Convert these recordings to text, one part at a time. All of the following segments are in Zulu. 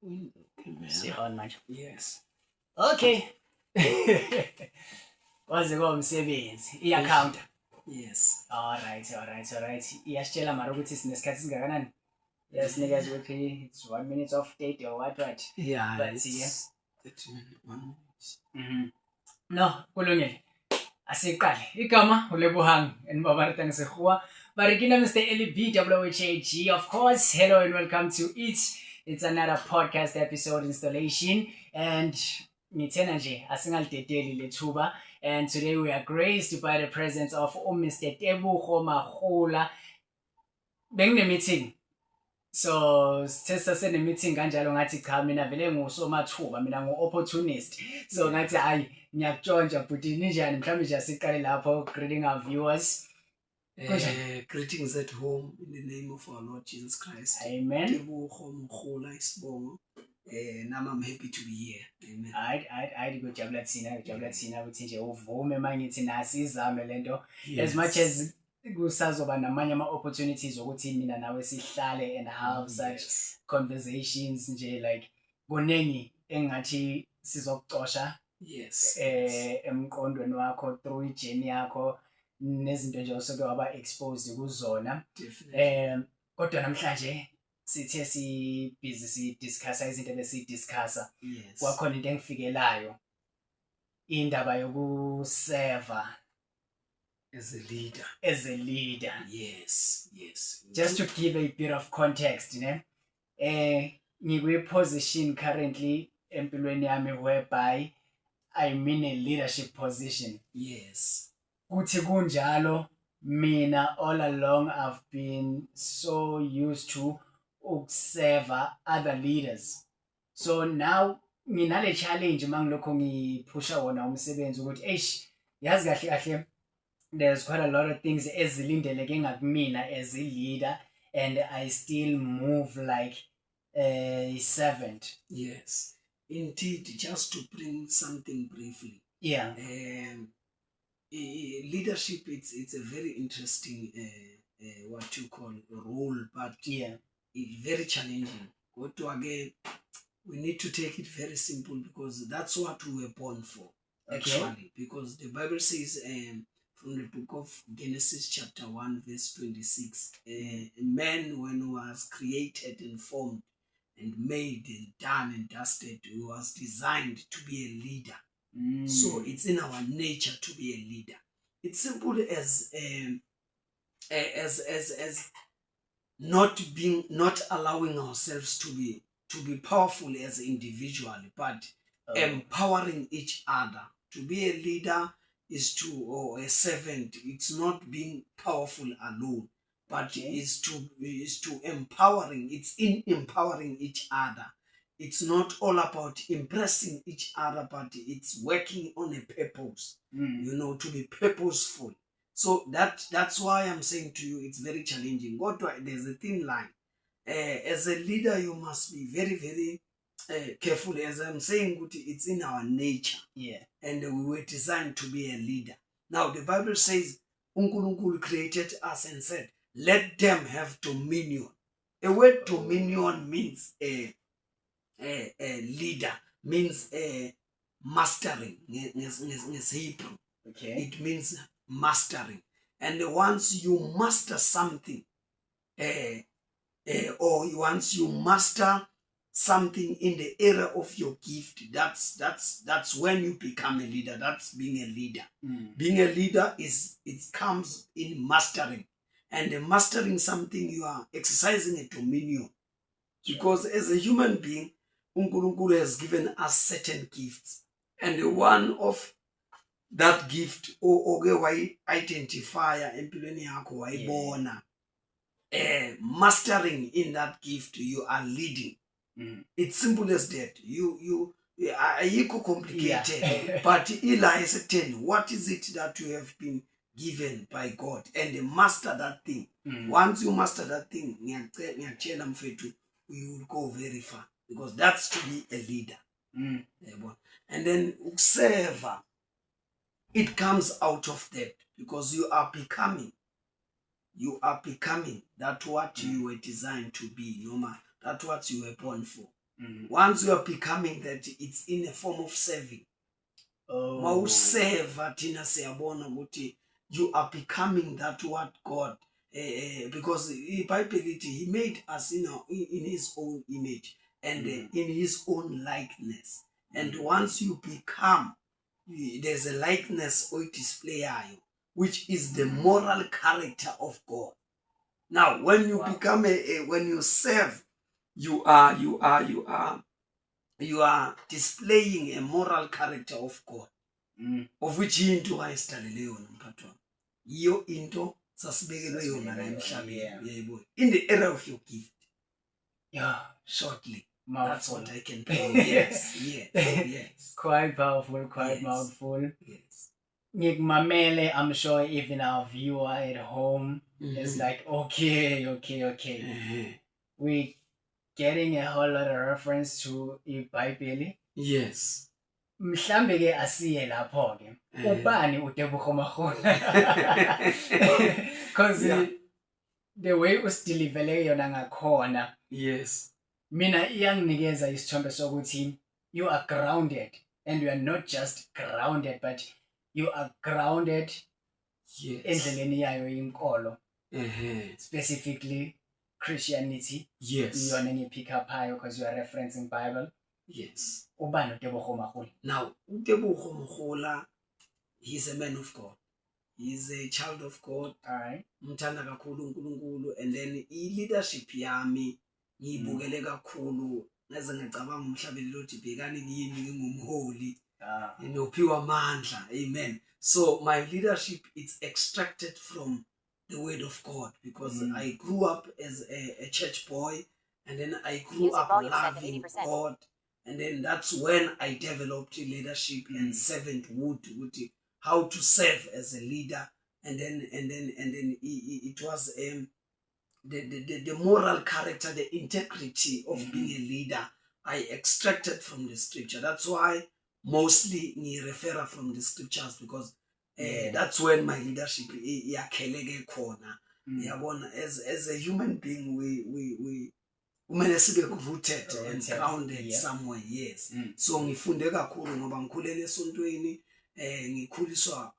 See on manje. Yes. Okay. Waze komsebenzi i-account. Yes. Alright. Iyasitshela mara ukuthi sinesikhathi singakanani? Yasinikeza ukuthi it's 1 minute of date or what? Yeah, But it's 30 minutes, 1 minute. No, kulungile. Asiqale. Igama uLebohang and Babarata ngisekhuwa. Barekina Mr. Eli B WHAG, of course. Hello and welcome to it. It's another podcast episode installation and ngithena nje asingalidedeli lethuba, and today we are graced by the presence of Mr. Tebogo Magula. Bengine meeting. So sithe sene meeting kanjalo ngathi cha mina vele ngusomathuba, mina ngu-opportunist. So ngathi hayi ngiyakutshontsha but ninjani mhlawumbe nje asiqale lapho greeting our viewers. Greetings at home in the name of our Lord Jesus Christ. Amen. Tebogo Magula isibongo. Now I'm happy to be here. Amen. Hayi kujabula thina ukuthi nje uvume mangithi nasizame lento as much as kusazoba namanye ama-opportunities ukuthi mina nawe sihlale and have such conversations nje like kuningi engathi sizokucosha emqondweni wakho through i-journey yakho nezinto nje osuke waba exposed kuzona. Kodwa namhlanje sithe busy sidiscussa izinto besidiscussa. Kwakhona into engifikelayo indaba yokuseva as a leader. Yes. Just to give a bit of context, ngikwi-position currently empilweni yami whereby I'm in a leadership position. Yes. Kuthi kunjalo mina all along I've been so used to ukuseva other leaders. So now nginale challenge mangilokho ngiphusha wona umsebenzi ukuthi yazi kahle there's quite a lot of things ezilindeleke ngakumina as a leader, and I still move like a servant. Yes, indeed. Just to bring something briefly. Yeah. Leadership, it's a very interesting what you call role, but it's very challenging. What to again, we need to take it very simple because that's what we were born for. Actually, because the Bible says from the book of Genesis chapter 1 verse 26, man when he was created and formed and made and done and dusted, he was designed to be a leader. So it's in our nature to be a leader. It's simple as not allowing ourselves to be powerful as individually, but empowering each other. To be a leader is or a servant. It's not being powerful alone, but is to empowering. It's in empowering each other. It's not all about impressing each other, but it's working on a purpose. To be purposeful. So that's why I'm saying to you, it's very challenging. There's a thin line. As a leader, you must be very, very careful. As I'm saying, it's in our nature. And we were designed to be a leader. Now, the Bible says, uNkulunkulu created us and said, let them have dominion. A word dominion means a leader, means mastering. Hebrew. It means mastering. And once you master something, or once you master something in the area of your gift, that's when you become a leader. That's being a leader. Being a leader it comes in mastering, and mastering something, you are exercising a dominion. Because as a human being, uNkulunkulu has given us certain gifts, and one of that gift why identifier empilweni yakho wayibona mastering in that gift, you are leading. It's simple as that. You ayikho complicated. But Eli is saying, what is it that you have been given by God, and master that thing. Once you master that thing, ngiyakutshela mfethu, you will go very far, because that's to be a leader. And then ukuseva, it comes out of that, because you are becoming that what you were designed to be, no matter that's what you were born for. Once you are becoming that, it's in a form of serving. Mawuseva thina siyabona ukuthi you are becoming that what God because iBhayibheli lithi he made us in his own image and in his own likeness. And once you become, there's a likeness or display, which is the moral character of God. Now, when you become when you serve, you are displaying a moral character of God, of which into ayisitalele yona mphathi wami. Iyo into sasibekelwe yona la emhlabeni. In the area of your gift. Yeah, shortly. That's what I can tell you. Yes. Quite powerful, quite mouthful. Yes. Ngikmamele, I'm sure even our viewer at home is like, okay. We getting a whole lot of reference to iBhayibheli. Yes. Mhlambe ke asiye lapho ke. Ubani uTebogo Makgola? Because the way usidilivele yona ngakhona. Yes. Mina iyanginikeza isithombe sokuthi you are grounded, and you are not just grounded but you are grounded endleleni yayo inkolo. Specifically Christianity. Yes. Yona ngipick up hayo because you are referencing Bible. Yes. Ubani uTebogo Makgola? Now, uTebogo Makgola, he's a man of God. He's a child of God. All right. Mthanda kakhulu uNkulunkulu, and then i-leadership yami ngiyibukele kakhulu ngaze ngicabanga umhlabeni lothi bhekani kimi ngingumholi nophiwa amandla. Amen. So my leadership is extracted from the word of God, because I grew up as a church boy, and then I grew up loving God, and then that's when I developed leadership and servanthood, how to serve as a leader, and then it was the moral character, the integrity of being a leader I extracted from the scripture. That's why mostly I refer from the scriptures, because that's when my leadership yakheleke khona. As a human being, we rooted and grounded somewhere. Yes. So ngifunde kakhulu ngoba ngikhulele esontweni, ngikhuliswa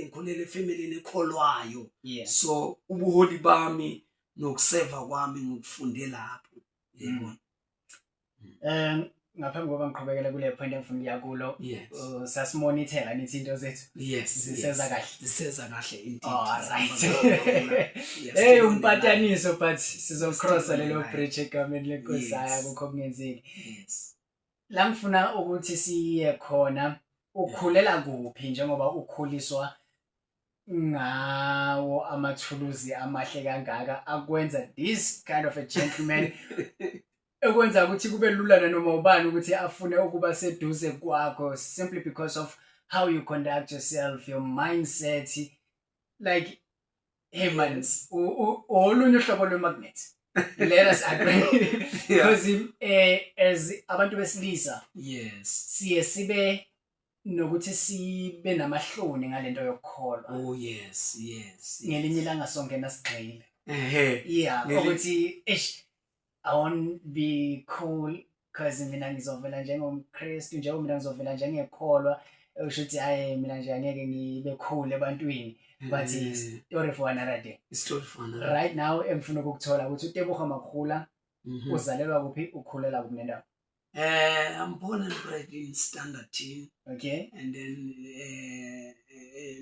ngikhulele efamilini ekholwayo. So ubuholi bami nokuseva kwami ngikufunde lapho. Yebo. Ngaphambi kokuba ngiqhubekele kule point engifuna ukuya kulo, sasimonitor nithi into zethu ziseza kahle indeed. Right. Hey, umpataniso, but sizocrossa lelo bridge egameni lenkosi haya akukho kungenzeki. Yes. La ngifuna ukuthi siye khona, ukhulela kuphi njengoba ukhuliswa ngawo amathuluzi amahle kangaka akwenza this kind of a gentleman ekwenza ukuthi kube lula noma ubani ukuthi afune ukuba seduze kwakho, simply because of how you conduct yourself, your mindset. Like, hey man, olunye uhlobo lwe-magnet. Let us agree. Because as abantu besilisa, siye sibe nokuthi sibe namahloni ngalento yokukholwa. Oh yes. Ngelinye ilanga songena sigxile. Yeah, ukuthi I won't be cool because mina ngizovela njengomKristu, njengoba mina ngizovela njengekholwa, usho ukuthi hayi mina nje angeke ngibe cool ebantwini. But story for another day. Right now engifuna ukukuthola ukuthi uTebogo Makgola uzalelwa kuphi, ukhulela kuphi nendawo? I'm born and bred in Standerton. Okay. And then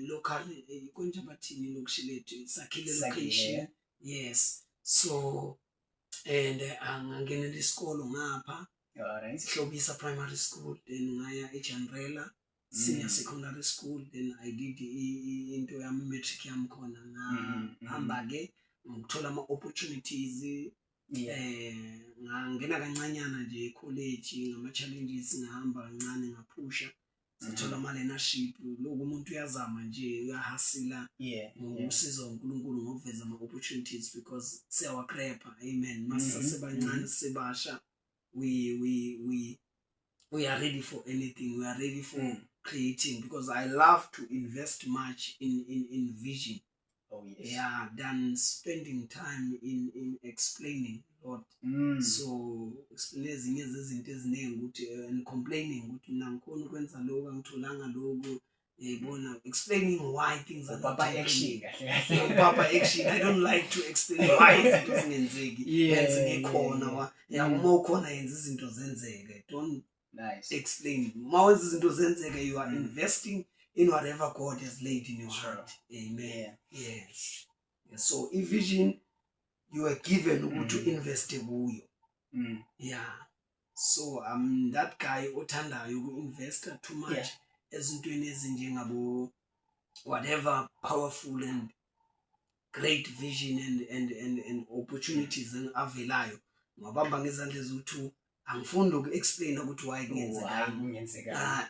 locally Konjabatini lokushilethu Sakhile location. Yes. So and angangenela isikolo ngapha. Alright. Hlobisa primary school, then ngaya eJandrela senior secondary school, then I did into yami matric yami khona ngahamba ke ngithola ama opportunities. Ngangena kancanyana nje college ngama challenges, ngahamba kancane ngaphusha, sathola ama leadership. Lokho umuntu uyazama nje, uyahasila ngosizo uNkulunkulu ngokuveza ama opportunities, because siyawagrepha. Amen. Masasebancane sebasha, we are ready for anything. We are ready for creating, because I love to invest much in vision. Oh yes. Yeah, than spending time in explaining lot. So explain ezinye zezinto eziningi ukuthi and complaining ukuthi mina ngikhona ukwenza lokho angitholanga lokho. Explaining why things are not action. Papa action. I don't like to explain why izinto zingenzeki. Yenze ngekhona uma ukhona yenza izinto zenzeke. Don't explain. Uma wenza izinto zenzeke, you are investing in whatever God has laid in your heart. Amen. Yes. So in vision you are given to invest kuyo. Yeah. So I'm that guy othandayo uku-invest too much ezintweni ezinjengabo whatever powerful and great vision and opportunities avelayo. Ngabamba ngezandla ezu2 angifundi uku-explain ukuthi why kungenzeka.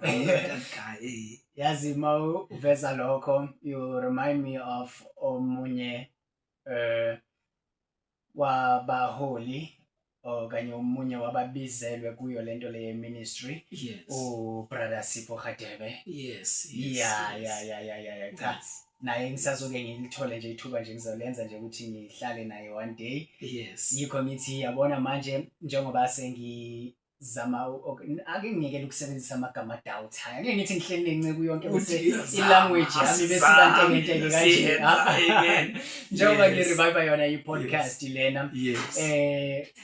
I'm not that guy. Yazi mawuveza lokho, you remind me of omunye wabaholi okanye omunye wababizelwe kuyo lento le ministry. Brother Sipho Radebe. Yes. Cha naye ngisazoke ngilithole nje ithuba nje ngizolenza nje ukuthi ngihlale naye one day. Yikho ngithi yabona manje njengoba sengizama ake ngiyekele ukusebenzisa amagama doubt. Ake ngithi ngihleli nenceke yonke bese ilanguage yami bese kantengentenge kanje. Amen. Njengoba ngirevive yona i-podcast lena.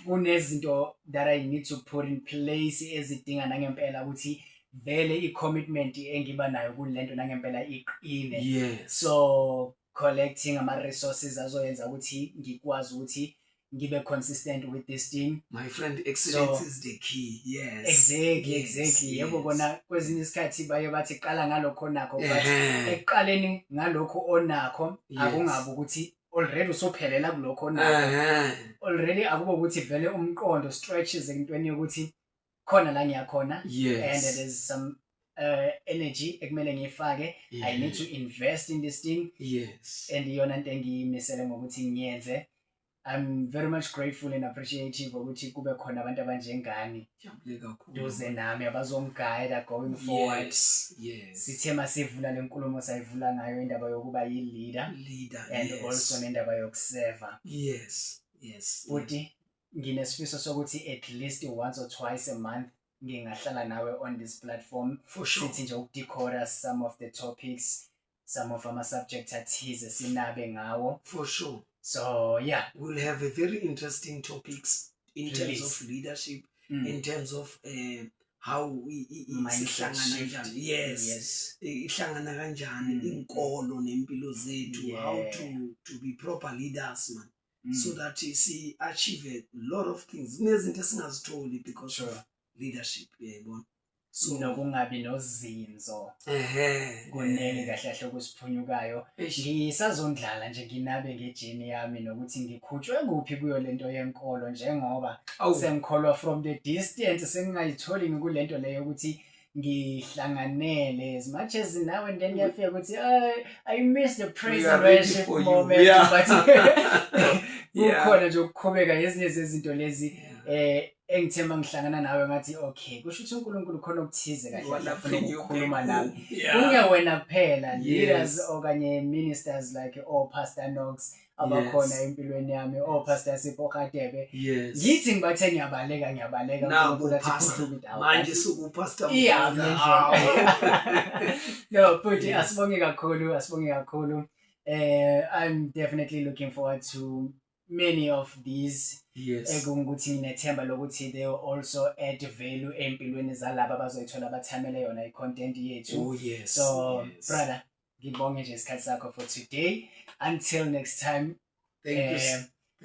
Kunezinto that I need to put in place ezidinga nangempela ukuthi vele i-commitment engiba nayo kulento nangempela iqine. So collecting ama-resources azoyenza ukuthi ngikwazi ukuthi ngibe consistent with this thing. My friend, excellence is the key. Exactly. Yebo bona kwezinye isikhathi baye bathi qala ngalokho onakho, but ekuqaleni ngalokho onakho akungabe ukuthi already usophelela kulokho onakho. Already akube ukuthi vele umqondo stretches entweni yokuthi khona la ngiyakhona, and there's some energy ekumele ngifake. I need to invest in this thing. And iyona into engiyimisele ngokuthi ngiyenze. I'm very much grateful and appreciative ukuthi kube khona abantu abanjengani duze nami abazongiguide going forward. Sithe masivula lenkulumo sayivula ngayo indaba yokuba yi-leader and also nendaba yokuserva. Uthi nginesifiso sokuthi at least once or twice a month ngingahlala nawe on this platform. Sithi nje ukudecoder some of the topics, some of our subjects athize sinabe ngawo. For sure. So we'll have a very interesting topics in terms of leadership, in terms of how we ihlangana kanjani inkolo nempilo zethu, how to be proper leaders, man, so that you see achieve a lot of things nezinto esingazitholi because of leadership. So nokungabi nozinzo kunene kahle kahle okusiphunyukayo. Ngisazondlala nje nginabe ngejini yami nokuthi ngikhutshwe kuphi kuyo lento yenkolo, njengoba sengikholwa from the distance sengingayitholi ngikulento leyo ukuthi ngihlanganele as much as now and then ngiyafika ukuthi I miss the praise and worship moment, but kukhona nje ukukhubeka ezinye zezinto lezi engithemba ngihlangana nawe ngathi okay kusho ukuthi uNkulunkulu khona okuthize kahle afuna ukukhuluma nami. Kungewena kuphela leaders okanye ministers like Pastor Knox abakhona empilweni yami, Pastor Sipho Radebe. Ngithi ngibathe ngiyabaleka uNkulunkulu athi manje sukupastor. No, futhi asibonge kakhulu. I'm definitely looking forward to many of these. Ekungukuthi nginethemba lokuthi they will also add value empilweni zalabo abazoyithola bathamele yona i-content yethu. So brother, ngibonge nje isikhathi sakho for today. Until next time,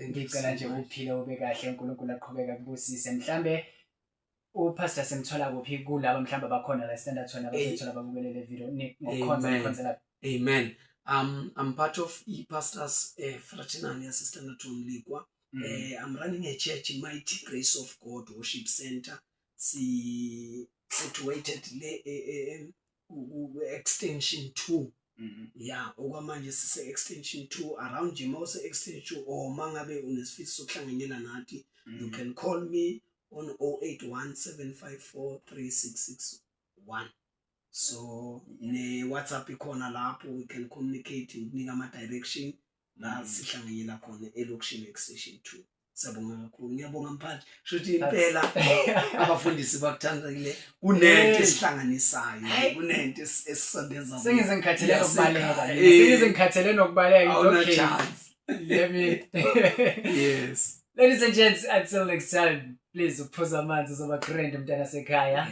ngicela nje uphile ube kahle, uNkulunkulu aqhubeka kubusise. Mhlambe uPastor semthola kuphi kulabo mhlambe abakhona la standard thona abazoyithola babukele le video ngokhonza. Amen. I'm part of pastors fraternity assistant to Mlikwa. I'm running a church, Mighty Grace of God Worship Center. Situated extension 2. Okwamanje sise extension 2 around Jimose extension 2 or mangabe unesifiso sokuhlanganyela nathi. You can call me on 0817543661. So ne WhatsApp ikhona lapho we can communicate, nginika ama direction la sihlanganyela khona elokishini extension 2. Siyabonga kakhulu. Ngiyabonga mphathi. Shuthi impela abafundisi bakuthandile kunento esihlanganisayo, kunento esisondeza. Sengize ngikhathele nokubaleka. Sengize ngikhathele nokubaleka. Okay. Let me. Yes. Ladies and gents, until next time, please uphuza amanzi uzoba grand umntana sekhaya.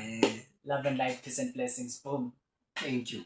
Love and light, peace and blessings. Boom. Thank you.